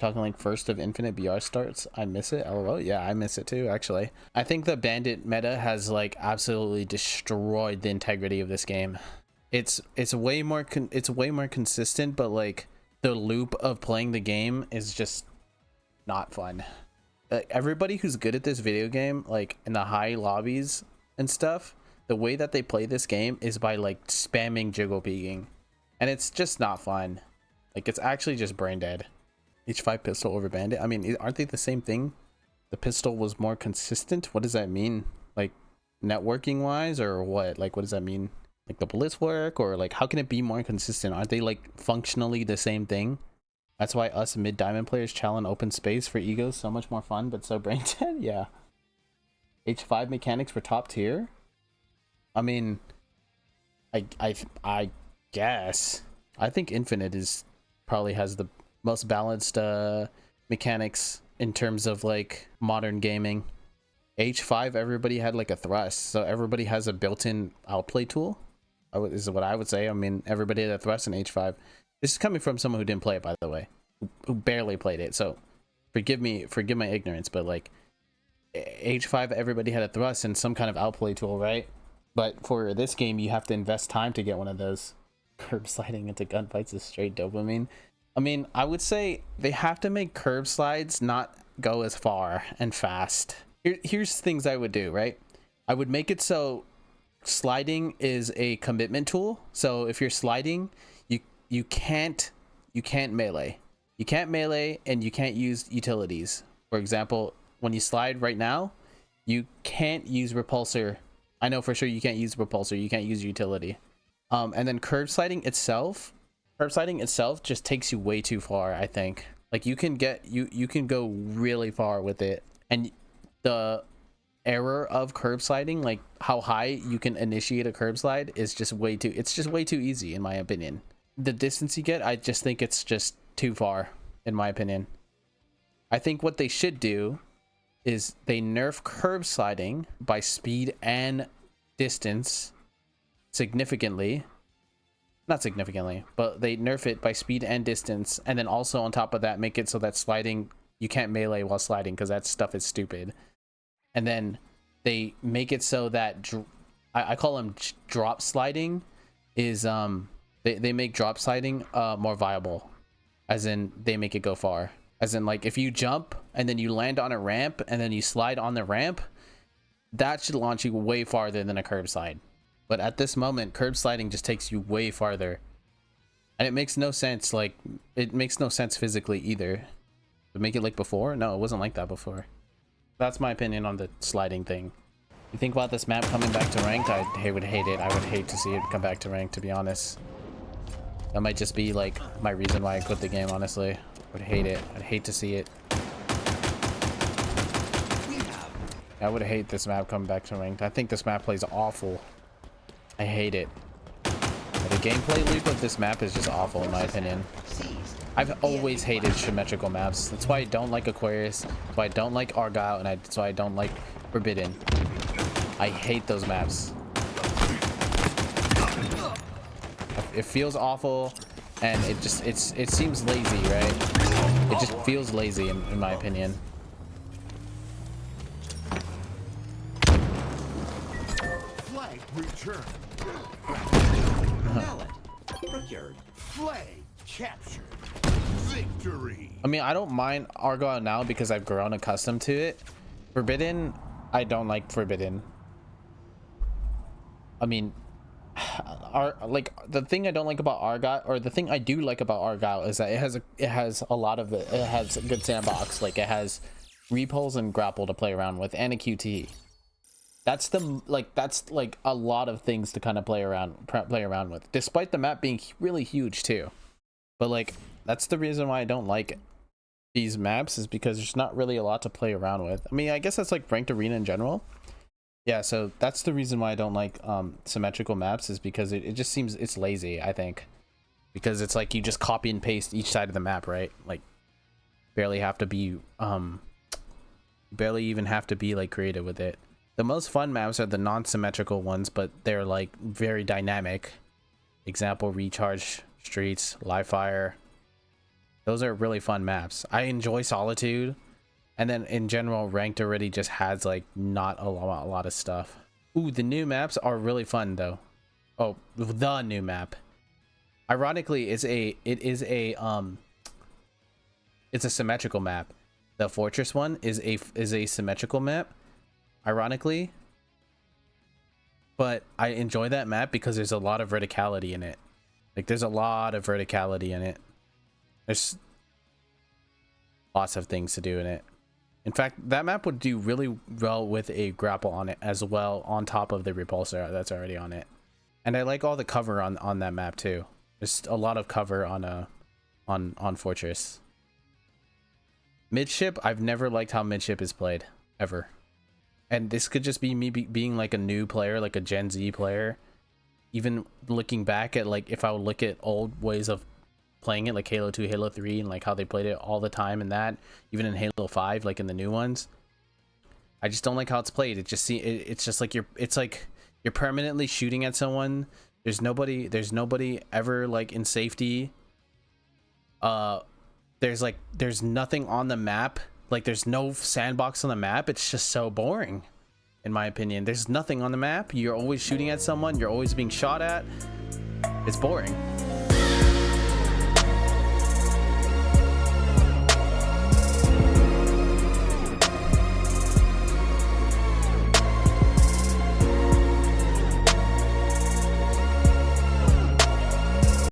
Talking like first of infinite BR starts. I miss it. LOL. Yeah, I miss it too, actually. I think the bandit meta has like absolutely destroyed the integrity of this game. It's way more consistent, but like the loop of playing the game is just not fun. Everybody who's good at this video game, like in the high lobbies and stuff, the way that they play this game is by like spamming jiggle peeking, and it's just not fun. Like, it's actually just brain dead. H5 pistol over bandit. I mean, aren't they the same thing? The pistol was more consistent. What does that mean? Like, networking wise, or what? Like, what does that mean? Like, the bullets work, or like, how can it be more consistent? Aren't they like functionally the same thing? That's why us mid diamond players challenge open space for egos. So much more fun, but so brain dead. Yeah. H5 mechanics were top tier. I mean, I guess. I think infinite is probably has the most balanced mechanics in terms of like modern gaming. H5, everybody had like a thrust, so everybody has a built-in outplay tool. Is what I would say. I mean, everybody had a thrust in H5. This is coming from someone who didn't play it, by the way, who barely played it. So forgive my ignorance, but like H5, everybody had a thrust and some kind of outplay tool, right? But for this game, you have to invest time to get one of those. Curb sliding into gunfights is straight dopamine. I mean, I would say they have to make curb slides not go as far and fast. Here's things I would do, right? I would make it so sliding is a commitment tool. So if you're sliding, you can't melee. You can't melee, and you can't use utilities. For example, when you slide right now, you can't use repulsor. I know for sure you can't use repulsor. You can't use utility. And then curb sliding itself just takes you way too far. I think like you can go really far with it, and the error of curb sliding, like how high you can initiate a curb slide, is just way too easy in my opinion. The distance you get, I just think it's just too far in my opinion. I think what they should do is they nerf curb sliding by speed and distance significantly. Not significantly, but they nerf it by speed and distance, and then also on top of that make it so that sliding, you can't melee while sliding, because that stuff is stupid. And then they make it so that I call them drop sliding is they make drop sliding more viable, as in they make it go far, as in like if you jump and then you land on a ramp and then you slide on the ramp, that should launch you way farther than a curb slide. But at this moment, curb sliding just takes you way farther, and it makes no sense. Like, it makes no sense physically either. To make it like before, no, it wasn't like that before. That's my opinion on the sliding thing. You think about this map coming back to ranked? I would hate it. I would hate to see it come back to ranked, to be honest. That might just be like my reason why I quit the game, honestly. I would hate it. I'd hate to see it. I would hate this map coming back to ranked. I think this map plays awful. I hate it. The gameplay loop of this map is just awful in my opinion. I've always hated symmetrical maps. That's why I don't like Aquarius. That's why I don't like Argyle, and that's why I don't like Forbidden. I hate those maps. It feels awful, and it seems lazy, right? It just feels lazy in my opinion. Flag return. Procured. Flag captured. Victory. I mean, I don't mind Argyle now because I've grown accustomed to it. Forbidden, I don't like Forbidden. I mean, like the thing I don't like about Argyle, or the thing I do like about Argyle, is that it has a lot of it. It has a good sandbox. Like, it has repulse and grapple to play around with, and a QT. That's like a lot of things to kind of play around with, despite the map being really huge too. But like, that's the reason why I don't like these maps, is because there's not really a lot to play around with. I mean, I guess that's like ranked arena in general. Yeah, so that's the reason why I don't like symmetrical maps, is because it just seems it's lazy, I think. Because it's like you just copy and paste each side of the map, right? Like, barely even have to be like creative with it. The most fun maps are the non-symmetrical ones, but they're like very dynamic. Example, Recharge Streets, Live Fire. Those are really fun maps. I enjoy Solitude, and then in general, Ranked already just has like not a lot of stuff. Ooh, the new maps are really fun though. Oh, the new map. Ironically, it's a symmetrical map. The Fortress one is a symmetrical map, ironically. But I enjoy that map because there's a lot of verticality in it. Like there's a lot of verticality in it. There's lots of things to do in it. In fact, that map would do really well with a grapple on it as well, on top of the repulsor that's already on it. And I like all the cover on that map too. There's a lot of cover on Fortress. Midship, I've never liked how midship is played ever. And this could just be me being like a new player, like a Gen Z player. Even looking back at like, if I would look at old ways of playing it, like Halo 2, Halo 3, and like how they played it all the time, and that even in Halo 5, like in the new ones, I just don't like how it's played. It just it's just like it's like you're permanently shooting at someone. There's nobody ever like in safety. There's nothing on the map. Like there's no sandbox on the map. It's just so boring, in my opinion. There's nothing on the map. You're always shooting at someone. You're always being shot at. It's boring.